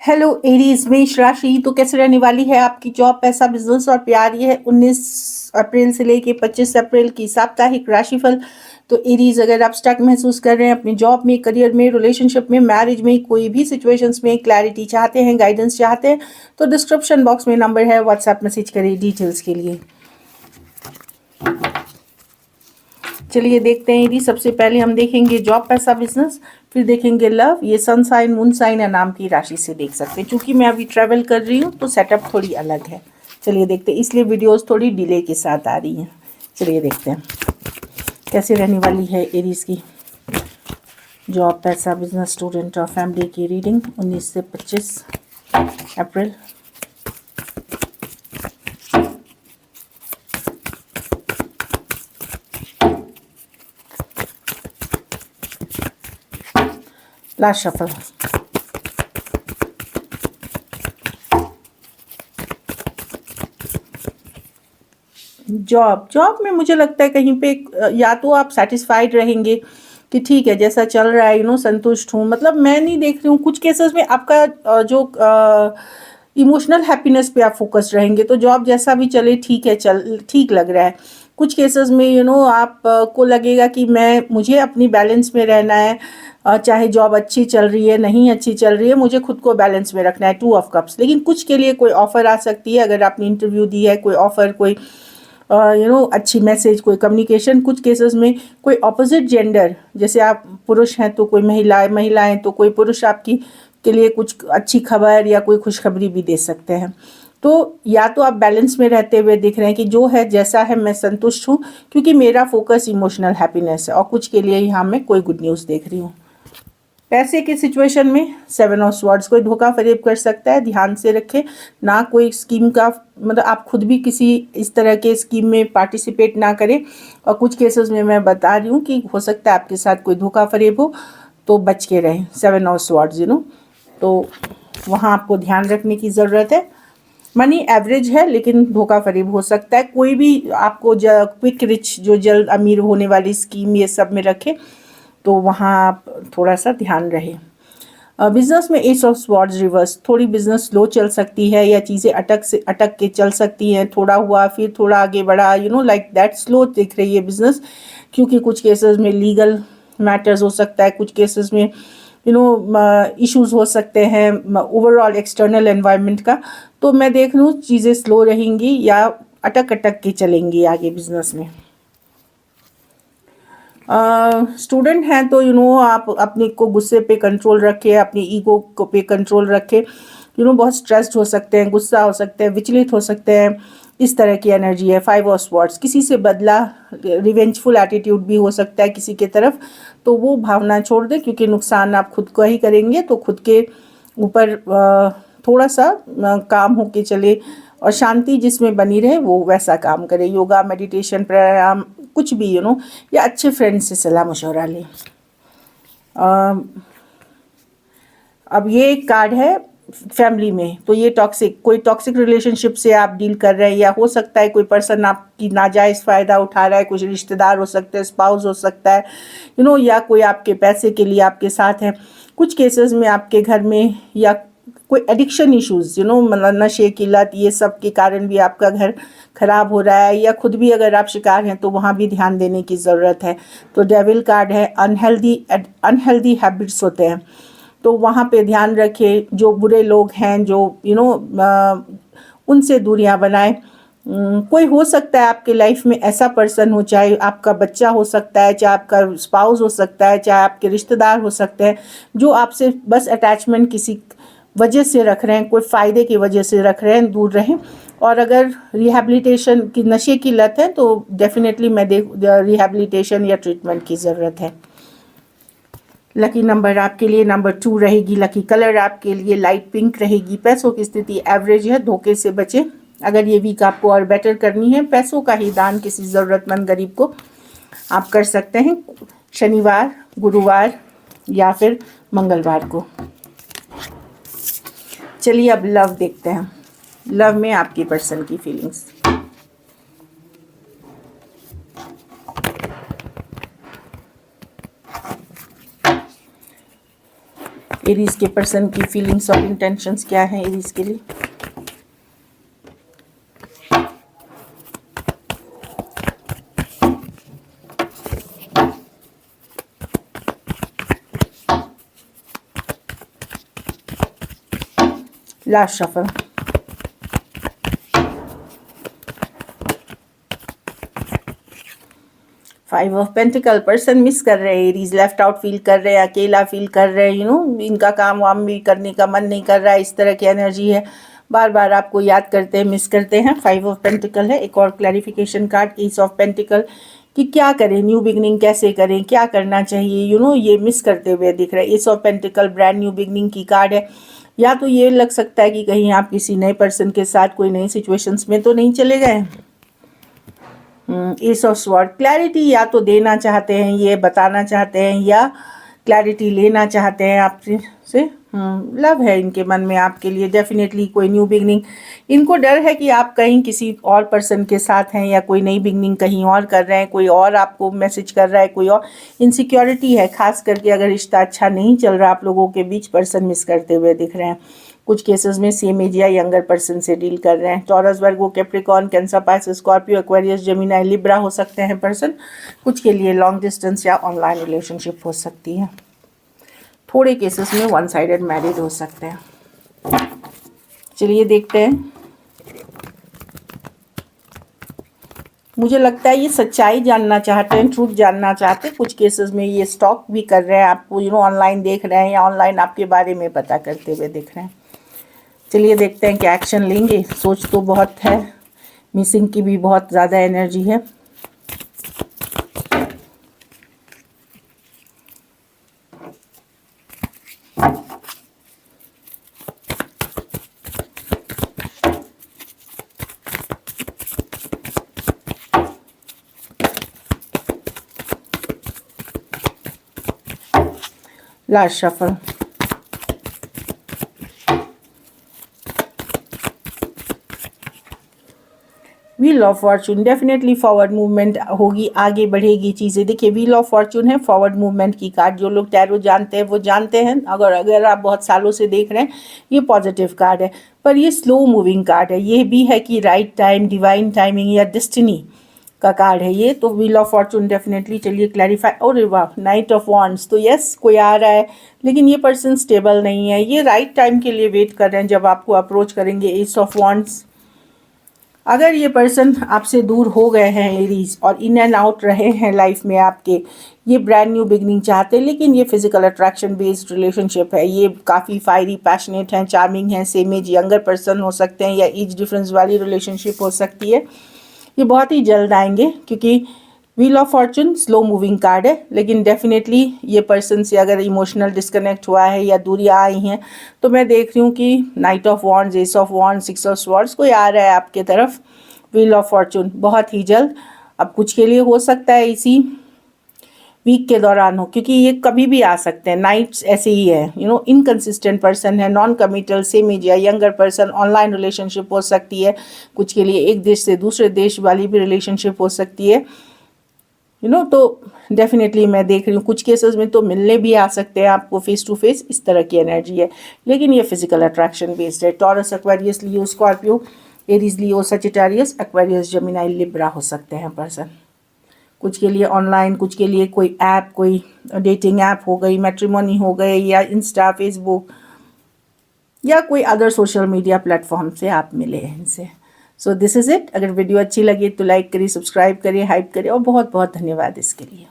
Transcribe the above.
Hello Aries मेष राशि। तो कैसे रहने वाली है आपकी जॉब, पैसा, बिजनेस और प्यार। ये है 19 अप्रैल से लेके 25 अप्रैल की साप्ताहिक राशिफल। तो एरीज, अगर आप स्टक महसूस कर रहे हैं अपनी जॉब में, करियर में, रिलेशनशिप में, मैरिज में, कोई भी सिचुएशंस में क्लैरिटी चाहते हैं, गाइडेंस चाहते हैं, तो डिस्क्रिप्शन बॉक्स में नंबर है, व्हाट्सएप मैसेज करें डिटेल्स के लिए। चलिए देखते हैं। यदि सबसे पहले हम देखेंगे जॉब, पैसा, बिजनेस, फिर देखेंगे लव। ये सन साइन, मून साइन या नाम की राशि से देख सकते हैं। क्योंकि मैं अभी ट्रैवल कर रही हूँ तो सेटअप थोड़ी अलग है। चलिए देखते हैं, इसलिए वीडियोस थोड़ी डिले के साथ आ रही हैं। चलिए देखते हैं कैसे रहने वाली है एरीज की जॉब, पैसा, बिजनेस, स्टूडेंट और फैमिली की रीडिंग 19 से 25 अप्रैल। Last shuffle. जॉब में मुझे लगता है कहीं पे या तो आप सेटिस्फाइड रहेंगे कि ठीक है जैसा चल रहा है, संतुष्ट हूँ। मतलब मैं नहीं देख रही हूँ, कुछ केसेस में आपका जो इमोशनल हैप्पीनेस पे आप फोकस रहेंगे तो जॉब जैसा भी चले ठीक है, चल ठीक लग रहा है। कुछ केसेस में आप को लगेगा कि मुझे अपनी बैलेंस में रहना है। चाहे जॉब अच्छी चल रही है, नहीं अच्छी चल रही है, मुझे खुद को बैलेंस में रखना है। 2 ऑफ कप्स। लेकिन कुछ के लिए कोई ऑफर आ सकती है, अगर आपने इंटरव्यू दी है, कोई ऑफर, कोई अच्छी मैसेज, कोई कम्युनिकेशन। कुछ केसेस में कोई ऑपोजिट जेंडर, जैसे आप पुरुष हैं तो कोई महिलाएं तो कोई पुरुष आपकी के लिए कुछ अच्छी खबर या कोई खुशखबरी भी दे सकते हैं। तो या तो आप बैलेंस में रहते हुए दिख रहे हैं कि जो है जैसा है मैं संतुष्ट हूँ, क्योंकि मेरा फोकस इमोशनल हैप्पीनेस है। और कुछ के लिए यहाँ मैं कोई गुड न्यूज़ देख रही हूँ। पैसे की सिचुएशन में 7 ऑफ स्वॉर्ड्स, कोई धोखा फरेब कर सकता है, ध्यान से रखें। ना कोई स्कीम का, मतलब आप खुद भी किसी इस तरह के स्कीम में पार्टिसिपेट ना करें। और कुछ केसेस में मैं बता रही हूँ कि हो सकता है आपके साथ कोई धोखा फरेब हो, तो बच के रहें। 7 ऑफ स्वॉर्ड्स तो वहाँ आपको ध्यान रखने की ज़रूरत है। मनी एवरेज है लेकिन धोखा फरेब हो सकता है। कोई भी आपको क्विक रिच, जो जल्द अमीर होने वाली स्कीम, ये सब में रखे तो वहाँ आप थोड़ा सा ध्यान रहे। बिजनेस में 8 ऑफ स्वॉर्ड्स रिवर्स, थोड़ी बिजनेस स्लो चल सकती है या चीज़ें अटक के चल सकती हैं। थोड़ा हुआ फिर थोड़ा आगे बढ़ा, लाइक दैट स्लो दिख रही है बिजनेस। क्योंकि कुछ केसेस में लीगल मैटर्स हो सकता है, कुछ केसेस में इश्यूज हो सकते हैं ओवरऑल एक्सटर्नल एनवायरनमेंट का। तो मैं देख रही हूँ चीज़ें स्लो रहेंगी या अटक अटक के चलेंगी आगे बिजनेस में। स्टूडेंट हैं तो आप अपने को गुस्से पे कंट्रोल रखें, अपनी ईगो को पे कंट्रोल रखें। बहुत स्ट्रेस्ड हो सकते हैं, गुस्सा हो सकते हैं, विचलित हो सकते हैं। इस तरह की एनर्जी है। 5 ऑफ स्वॉर्ड्स, किसी से बदला, रिवेंजफुल एटीट्यूड भी हो सकता है किसी के तरफ। तो वो भावना छोड़ दें, क्योंकि नुकसान आप खुद को ही करेंगे। तो खुद के ऊपर थोड़ा सा काम होके चले और शांति जिसमें बनी रहे वो वैसा काम करे। योगा, मेडिटेशन, प्राणायाम, कुछ भी या अच्छे फ्रेंड से सलाह मशवरा लें। अब ये एक कार्ड है फैमिली में, तो ये कोई टॉक्सिक रिलेशनशिप से आप डील कर रहे हैं, या हो सकता है कोई पर्सन आपकी नाजायज़ फ़ायदा उठा रहा है। कुछ रिश्तेदार हो सकते हैं, स्पाउस हो सकता है, या कोई आपके पैसे के लिए आपके साथ है। कुछ केसेस में आपके घर में या कोई एडिक्शन इश्यूज़, मतलब नशे की लत, ये सब के कारण भी आपका घर खराब हो रहा है। या खुद भी अगर आप शिकार हैं तो वहाँ भी ध्यान देने की ज़रूरत है। तो डेविल कार्ड है। अनहेल्दी हैबिट्स होते हैं, तो वहाँ पे ध्यान रखें। जो बुरे लोग हैं, जो उनसे दूरियां बनाएं। कोई हो सकता है आपके लाइफ में ऐसा पर्सन हो, चाहे आपका बच्चा हो सकता है, चाहे आपका स्पाउस हो सकता है, चाहे आपके रिश्तेदार हो सकते हैं, जो आपसे बस अटैचमेंट किसी वजह से रख रहे हैं, कोई फ़ायदे की वजह से रख रहे हैं। दूर रहें। और अगर रिहैबिलिटेशन की, नशे की लत है, तो डेफिनेटली रिहैबिलिटेशन या ट्रीटमेंट की ज़रूरत है। लकी नंबर आपके लिए नंबर 2 रहेगी। लकी कलर आपके लिए लाइट पिंक रहेगी। पैसों की स्थिति एवरेज है, धोखे से बचें। अगर ये वीक आपको और बेटर करनी है, पैसों का ही दान किसी ज़रूरतमंद गरीब को आप कर सकते हैं, शनिवार, गुरुवार या फिर मंगलवार को। चलिए अब लव देखते हैं। लव में आपकी पर्सन की फीलिंग्स। एरीज के पर्सन की फीलिंग्स और इंटेंशंस क्या हैं एरीज के लिए। Last shuffle. Five of pentacle, person miss कर रहे हैं एरीज, लेफ्ट आउट फील कर रहे हैं, अकेला फील कर रहे हैं, इनका काम वाम भी करने का मन नहीं कर रहा है, इस तरह की एनर्जी है, बार बार आपको याद करते हैं, मिस करते हैं। फाइव ऑफ पेंटिकल है। एक और clarification card, S of pentacle, कि क्या करें, न्यू बिगनिंग कैसे करें, क्या करना चाहिए, ये मिस करते हुए दिख रहा है। S of pentacle brand new beginning की कार्ड है। या तो ये लग सकता है कि कहीं आप किसी नए पर्सन के साथ कोई नई सिचुएशंस में तो नहीं चले गए। एस ऑफ स्वॉर्ड, क्लैरिटी या तो देना चाहते हैं, ये बताना चाहते हैं, या क्लैरिटी लेना चाहते हैं आपसे। लव है इनके मन में आपके लिए, डेफिनेटली कोई न्यू बिगनिंग। इनको डर है कि आप कहीं किसी और पर्सन के साथ हैं, या कोई नई बिगनिंग कहीं और कर रहे हैं, कोई और आपको मैसेज कर रहा है, कोई और इनसिक्योरिटी है। खास करके अगर रिश्ता अच्छा नहीं चल रहा आप लोगों के बीच, पर्सन मिस करते हुए दिख रहे हैं। कुछ केसेस में सेम एज या यंगर पर्सन से डील कर रहे हैं। Taurus, Virgo, Capricorn, Cancer, Pisces, Scorpio, Aquarius, Gemini, Libra हो सकते हैं पर्सन। कुछ के लिए लॉन्ग डिस्टेंस या ऑनलाइन रिलेशनशिप हो सकती है। थोड़े केसेस में वन साइडेड मैरिज हो सकते हैं। चलिए देखते हैं। मुझे लगता है ये सच्चाई जानना चाहते हैं, ट्रूथ जानना चाहते हैं। कुछ केसेस में ये स्टॉक भी कर रहे हैं आपको, ऑनलाइन देख रहे हैं, या ऑनलाइन आपके बारे में पता करते हुए दिख रहे हैं। चलिए देखते हैं क्या एक्शन लेंगे। सोच तो बहुत है, मिसिंग की भी बहुत ज़्यादा एनर्जी है। Last shuffle. Wheel of Fortune, definitely forward movement होगी, आगे बढ़ेगी चीज़ें। देखिए व्हील ऑफ फॉर्चून है, फॉरवर्ड मूवमेंट की कार्ड। जो लोग टैरो जानते हैं वो जानते हैं, अगर आप बहुत सालों से देख रहे हैं, ये पॉजिटिव कार्ड है। पर ये स्लो मूविंग कार्ड है। ये भी है कि राइट टाइम, डिवाइन टाइमिंग या डेस्टिनी का कार्ड है ये। तो व्हील ऑफ फॉर्चून डेफिनेटली। चलिए क्लैरिफाई। और वाह, नाइट ऑफ वॉन्ड्स, तो यस कोई आ रहा है, लेकिन ये पर्सन स्टेबल नहीं है। ये राइट टाइम के लिए वेट कर रहे हैं जब आपको अप्रोच करेंगे। एस ऑफ वॉन्ड्स, अगर ये पर्सन आपसे दूर हो गए हैं एरीज, और इन एंड आउट रहे हैं लाइफ में आपके, ये ब्रांड न्यू बिगनिंग चाहते हैं, लेकिन ये फिजिकल अट्रैक्शन बेस्ड रिलेशनशिप है। ये काफ़ी फायरी, पैशनेट हैं, चार्मिंग हैं, सेम एज यंगर पर्सन हो सकते हैं, या एज डिफरेंस वाली रिलेशनशिप हो सकती है। ये बहुत ही जल्द आएंगे, क्योंकि wheel of Fortune slow moving card है। लेकिन डेफिनेटली ये पर्सन से अगर इमोशनल डिस्कनेक्ट हुआ है या दूरियां आई हैं, तो मैं देख रही हूँ कि night of wands, S of wands, six of swords कोई आ रहा है आपके तरफ। व्हील ऑफ फॉर्चून बहुत ही जल्द। अब कुछ के लिए हो सकता है इसी वीक के दौरान हो, क्योंकि ये कभी भी आ सकते हैं। नाइट्स ऐसे ही है, इनकंसिस्टेंट पर्सन है, नॉन कमिटल, सेम एज या यंगर पर्सन, ऑनलाइन रिलेशनशिप हो सकती है। कुछ के लिए एक देश से दूसरे देश वाली भी रिलेशनशिप हो सकती है। तो डेफिनेटली मैं देख रही हूँ कुछ केसेस में तो मिलने भी आ सकते हैं आपको फेस टू फेस, इस तरह की एनर्जी है। लेकिन ये फिजिकल अट्रैक्शन बेस्ड है। टॉरस, एक्वेरियस, लियो, स्कॉर्पियो, एरीज, लियो, सजिटेरियस, एक्वेरियस, जेमिनी, लिब्रा हो सकते हैं पर्सन। कुछ के लिए ऑनलाइन, कुछ के लिए कोई ऐप, कोई डेटिंग ऐप हो गई, मैट्रिमोनी हो गए, या इंस्टा, फेसबुक, या कोई अदर सोशल मीडिया प्लेटफॉर्म से आप मिले हैं इनसे। So this is it. अगर वीडियो अच्छी लगी तो लाइक करिए, सब्सक्राइब करिए, हाइप करिए, और बहुत बहुत धन्यवाद इसके लिए।